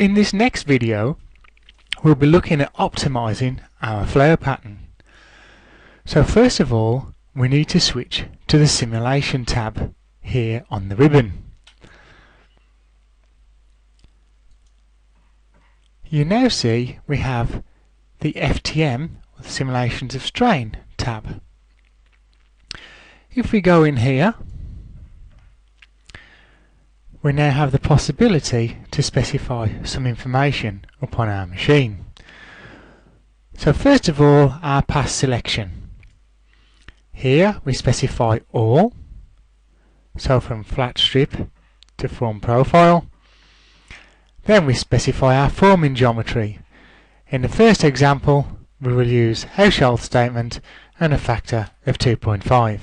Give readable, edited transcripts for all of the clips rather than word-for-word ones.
In this next video we'll be looking at optimizing our flow pattern. So first of all we need to switch to the simulation tab here on the ribbon. You now see we have the FTM, or the Simulations of Strain tab. If we go in here, we now have the possibility to specify some information upon our machine. So first of all, our pass selection. Here we specify all, so from flat strip to form profile. Then we specify our forming geometry. In the first example we will use Household statement and a factor of 2.5.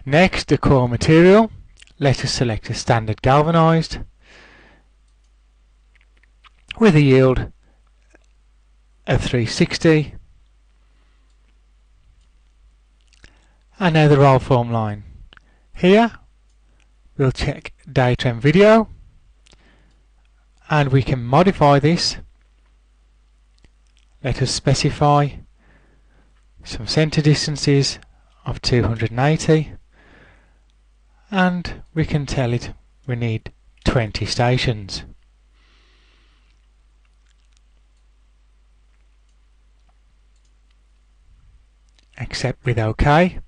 Next, the core material. Let us select a standard galvanized with a yield of 360. And now the roll form line. Here we'll check data and video, and we can modify this. Let us specify some center distances of 280, and we can tell it we need 20 stations. Accept with OK.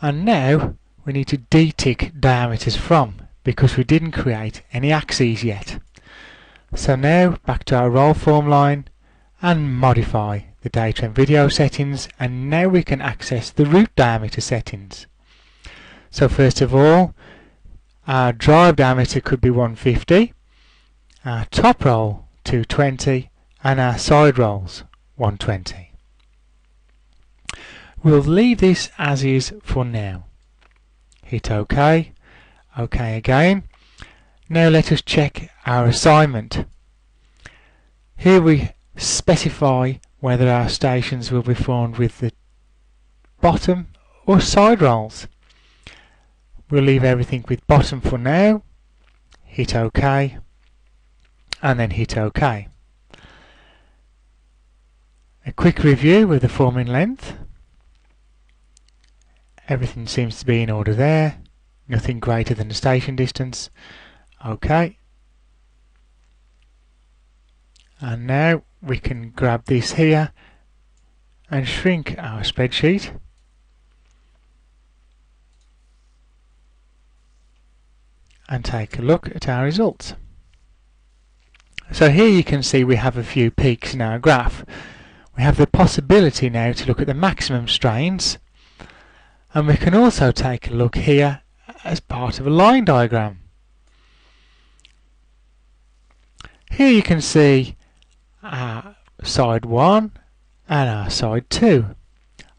And now we need to de-tick diameters from, because we didn't create any axes yet. So now back to our roll form line and modify the data and video settings, and now we can access the root diameter settings. So first of all, our drive diameter could be 150, our top roll 220, and our side rolls 120. We'll leave this as is for now. Hit OK, OK again. Now let us check our assignment. Here we specify whether our stations will be formed with the bottom or side rolls. We'll leave everything with bottom for now. Hit OK and then hit OK. A quick review of the forming length. Everything seems to be in order there. Nothing greater than the station distance. OK. And now we can grab this here and shrink our spreadsheet. And take a look at our results. So here you can see we have a few peaks in our graph. We have the possibility now to look at the maximum strains, and we can also take a look here as part of a line diagram. Here you can see our side 1 and our side 2.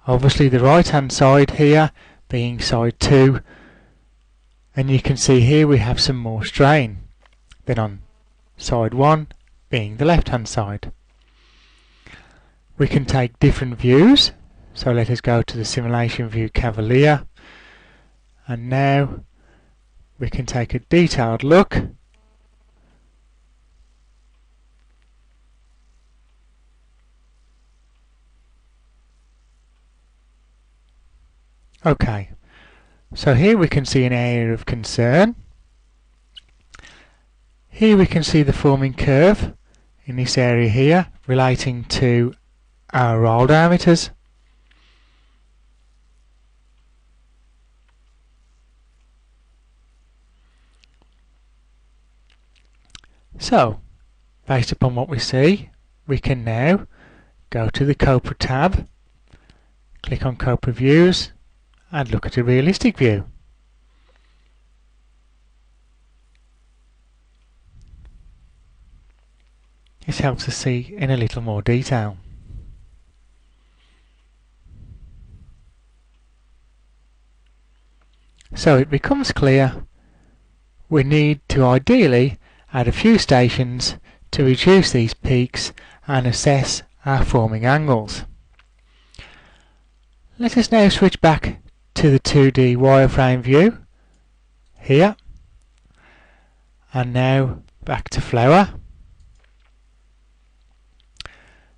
Obviously the right hand side here being side 2, and you can see here we have some more strain than on side 1 being the left hand side. We can take different views, so let us go to the simulation view Cavalier, and now we can take a detailed look. Okay, so here we can see an area of concern. Here we can see the forming curve in this area here relating to our roll diameters. So, based upon what we see, we can now go to the COPRA tab, click on COPRA Views, and look at a realistic view. This helps us see in a little more detail. So it becomes clear we need to ideally add a few stations to reduce these peaks and assess our forming angles. Let us now switch back to the 2D wireframe view here, and now back to flower.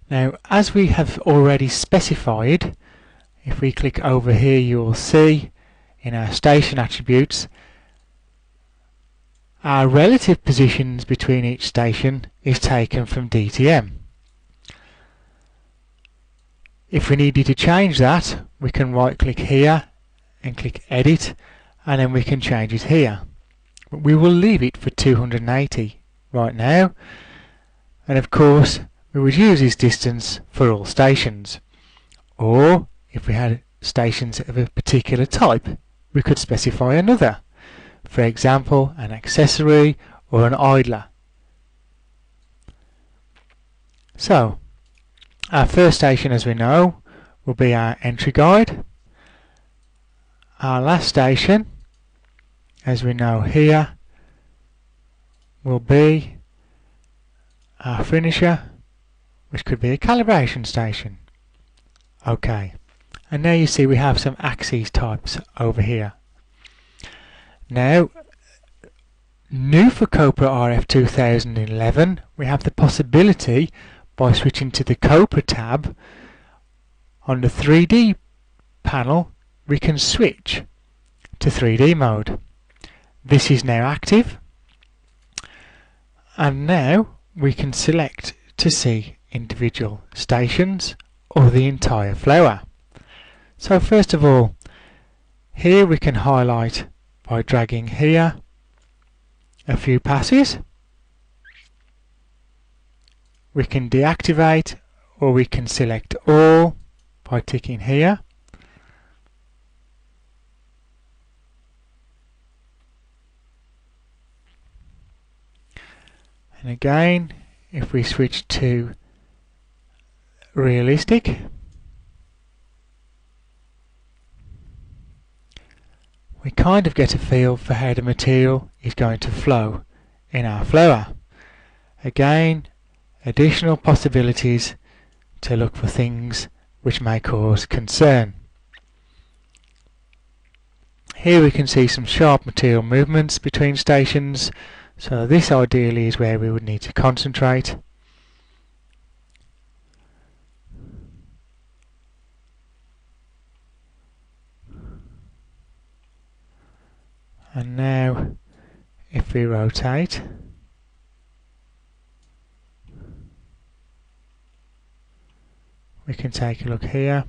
Now, as we have already specified, if we click over here, you will see in our station attributes our relative positions between each station is taken from DTM. If we needed to change that, we can right click here and click edit, and then we can change it here. But we will leave it for 280 right now, and of course we would use this distance for all stations, or if we had stations of a particular type we could specify another, for example an accessory or an idler. So our first station, as we know, will be our entry guide. Our last station, as we know here, will be our finisher, which could be a calibration station. Okay, and now you see we have some axes types over here. Now, new for COPRA RF 2011, we have the possibility, by switching to the COPRA tab on the 3D panel, we can switch to 3D mode. This is now active, and now we can select to see individual stations or the entire flower. So first of all, here we can highlight by dragging here a few passes. We can deactivate, or we can select all by ticking here. And again, if we switch to realistic, we kind of get a feel for how the material is going to flow in our flower. Again, additional possibilities to look for things which may cause concern. Here we can see some sharp material movements between stations, so this ideally is where we would need to concentrate. And now if we rotate, we can take a look here.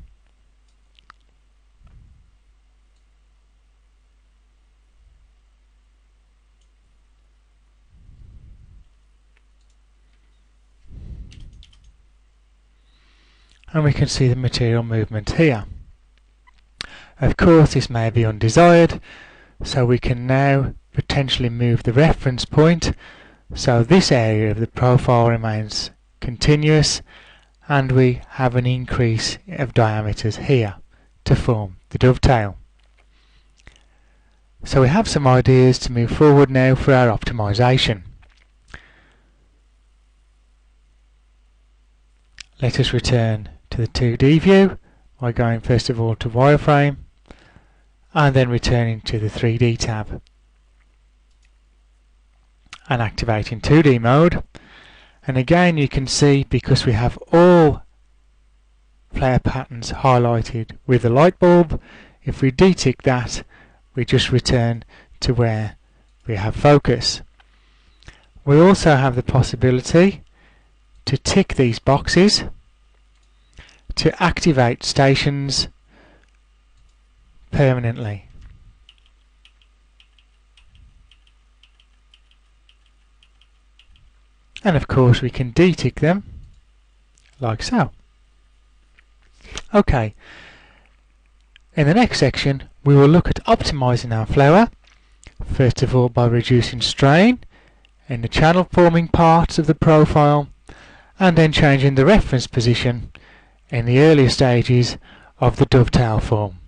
And we can see the material movement here. Of course, this may be undesired, so we can now potentially move the reference point so this area of the profile remains continuous, and we have an increase of diameters here to form the dovetail. So we have some ideas to move forward now for our optimization. Let us return to the 2D view by going first of all to wireframe and then returning to the 3D tab and activating 2D mode. And again you can see, because we have all flare patterns highlighted with the light bulb, if we detick that, we just return to where we have focus. We also have the possibility to tick these boxes to activate stations permanently. And of course we can detick them like so. Okay, in the next section we will look at optimizing our flower, first of all by reducing strain in the channel forming parts of the profile, and then changing the reference position in the earlier stages of the dovetail form.